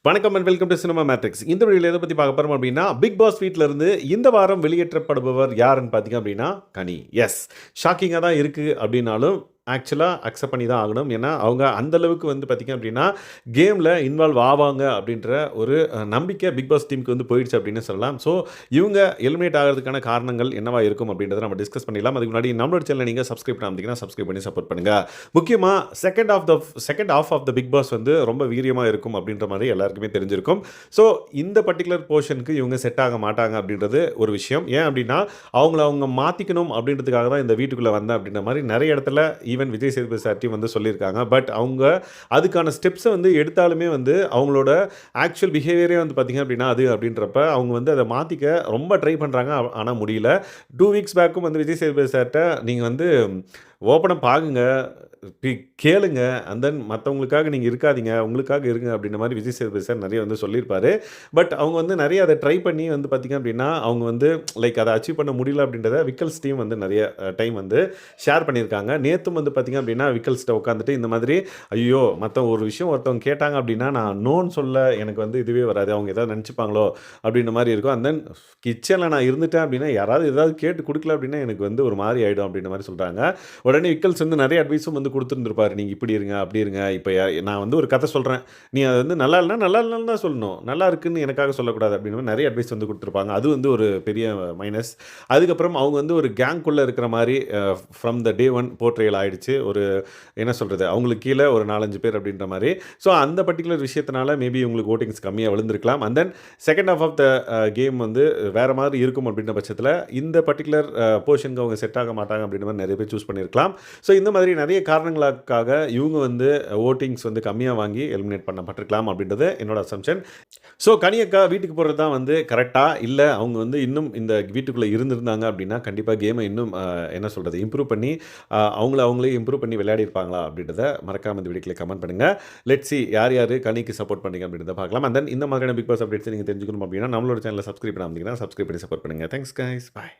வணக்கம் and welcome to cinema matrix. இந்த வீடியோவில் எதை பற்றி பார்க்க போகிறோம் அப்படின்னா, பிக் பாஸ் வீட்டிலிருந்து இந்த வாரம் வெளியேற்றப்படுபவர் யாருன்னு பார்த்தீங்க அப்படின்னா கனி. எஸ், ஷாக்கிங்காக தான் இருக்குது அப்படின்னாலும் ஆக்சுவலாக அக்செப்ட் பண்ணி தான் ஆகணும். ஏன்னா அவங்க அந்தளவுக்கு வந்து பார்த்திங்க அப்படின்னா கேமில் இன்வால்வ் ஆவாங்க அப்படின்ற ஒரு நம்பிக்கை பிக் பாஸ் டீமுக்கு வந்து போயிடுச்சு அப்படின்னு சொல்லலாம். ஸோ இவங்க எலிமினேட் ஆகிறதுக்கான காரணங்கள் என்னவா இருக்கும் அப்படின்றத நம்ம டிஸ்கஸ் பண்ணிடலாம். அதுக்கு முன்னாடி நம்மளோட சேனல் நீங்கள் சப்ஸ்கிரைப் பண்ணாமல் சப்ஸ்கிரைப் பண்ணி சப்போர்ட் பண்ணுங்கள். முக்கியமாக second half of the Bigg Boss வந்து ரொம்ப வீரியமாக இருக்கும் அப்படின்ற மாதிரி எல்லாருக்குமே தெரிஞ்சிருக்கும். ஸோ இந்த பர்டிகுலர் போர்ஷனுக்கு இவங்க செட் ஆக மாட்டாங்க அப்படின்றது ஒரு விஷயம். ஏன் அப்படின்னா அவங்க மாற்றிக்கணும் அப்படின்றதுக்காக தான் இந்த வீட்டுக்குள்ளே வந்தேன் அப்படின்ற மாதிரி நிறைய இடத்துல ஈவன் விஜய் சேதுபதி சார்ட்டியும் வந்து சொல்லியிருக்காங்க. பட் அவங்க அதுக்கான ஸ்டெப்ஸை வந்து எடுத்தாலுமே வந்து அவங்களோட ஆக்சுவல் பிஹேவியரே வந்து பார்த்திங்க அப்படின்னா அது அப்படின்றப்ப அவங்க வந்து அதை மாற்றிக்க ரொம்ப ட்ரை பண்ணுறாங்க. ஆனால் முடியல. 2 வீக்ஸ் பேக்கும் வந்து விஜய் சேதுபதி சார்ட்ட நீங்கள் வந்து ஓப்பனாக பாருங்க, கேளுங்க, அண்ட் தென் மற்றவங்களுக்காக நீங்கள் இருக்காதீங்க, உங்களுக்காக இருங்க அப்படின்ற மாதிரி விஜய் சேதுபதி சார் நிறைய வந்து சொல்லியிருப்பார். பட் அவங்க வந்து நிறைய அதை ட்ரை பண்ணி வந்து பார்த்திங்க அப்படின்னா அவங்க வந்து லைக் அதை அச்சீவ் பண்ண முடியல அப்படின்றத விக்கல்ஸ் டீம் வந்து நிறைய டைம் வந்து ஷேர் பண்ணியிருக்காங்க. நேற்றும் வந்து பார்த்திங்க அப்படின்னா விக்கல்ஸ்ட்டை உட்காந்துட்டு இந்த மாதிரி ஐயோ மற்ற ஒரு விஷயம் ஒருத்தவங்க கேட்டாங்க அப்படின்னா நான் நோன்னு சொல்ல எனக்கு வந்து இதுவே வராது, அவங்க எதாவது நினச்சிப்பாங்களோ அப்படின்ற மாதிரி இருக்கும். அண்ட் தென் கிச்சனில் நான் இருந்துட்டேன் அப்படின்னா யாராவது ஏதாவது கேட்டு கொடுக்கல அப்படின்னா எனக்கு வந்து ஒரு மாதிரி ஆகிடும் அப்படின்ற மாதிரி சொல்கிறாங்க. உடனே விக்கல்ஸ் வந்து நிறைய அட்வைஸும் வந்து கொடுத்துருந்துருப்பாரு. நீங்கள் இப்படி இருங்க அப்படி இருங்க, இப்போ நான் வந்து ஒரு கதை சொல்கிறேன், நீ அது வந்து நல்லா இல்லைன்னு தான் சொல்லணும், நல்லா இருக்குன்னு எனக்காக சொல்லக்கூடாது அப்படின்னு நிறைய அட்வைஸ் வந்து கொடுத்துருப்பாங்க. அது வந்து ஒரு பெரிய மைனஸ். அதுக்கப்புறம் அவங்க வந்து ஒரு கேங்குள்ளே இருக்கிற மாதிரி from the day one portrayal ஆகிடுச்சு. ஒரு என்ன சொல்கிறது, அவங்களுக்கு கீழே ஒரு 4-5 பேர் அப்படின்ற மாதிரி. ஸோ அந்த பர்டிகுலர் விஷயத்தினால மேபி உங்களுக்கு ஓட்டிங்ஸ் கம்மியாக விழுந்திருக்கலாம். And then second of the game வந்து வேறு மாதிரி இருக்கும் அப்படின்ற பட்சத்தில் இந்த பர்டிகுலர் போர்ஷனுக்கு அவங்க செட் ஆக மாட்டாங்க அப்படின்ற மாதிரி நிறைய பேர் சூஸ் பண்ணியிருக்கலாம். ஸோ இந்த மாதிரி நிறைய காரணங்களுக்காக இவங்க வந்து ஓட்டிங்ஸ் வந்து கம்மியாக வாங்கி எலிமினேட் பண்ணப்பட்டிருக்கலாம் அப்படின்றது என்னோட அசம்ஷன். ஸோ கனியக்கா வீட்டுக்கு போகிறது தான் வந்து கரெக்டாக இல்லை, அவங்க வந்து இன்னும் இந்த வீட்டுக்குள்ளே இருந்திருந்தாங்க அப்படின்னா கண்டிப்பாக கேமை இன்னும் என்ன சொல்கிறது இம்ப்ரூவ் பண்ணி அவங்களே இம்ப்ரூவ் பண்ணி விளையாடிருப்பாங்களா அப்படின்றத மறக்காமல் இந்த வீடியோவில் கமெண்ட் பண்ணுங்கள். லெட்ஸ் சி யார் கனிக்கு சப்போர்ட் பண்ணுங்க அப்படின்றத பார்க்கலாம். அண்ட் தென் இந்த மாதிரியான பிக் பாஸ் அப்டேட்ஸ் நீங்கள் தெரிஞ்சுக்கணும் அப்படின்னா நம்மளோட சேனலை சப்ஸ்கிரைப் பண்ணாமல் சப்ஸ்கிரைப் பண்ணி சப்போர்ட் பண்ணுங்கள். தேங்க்ஸ் கைஸ், பாய்.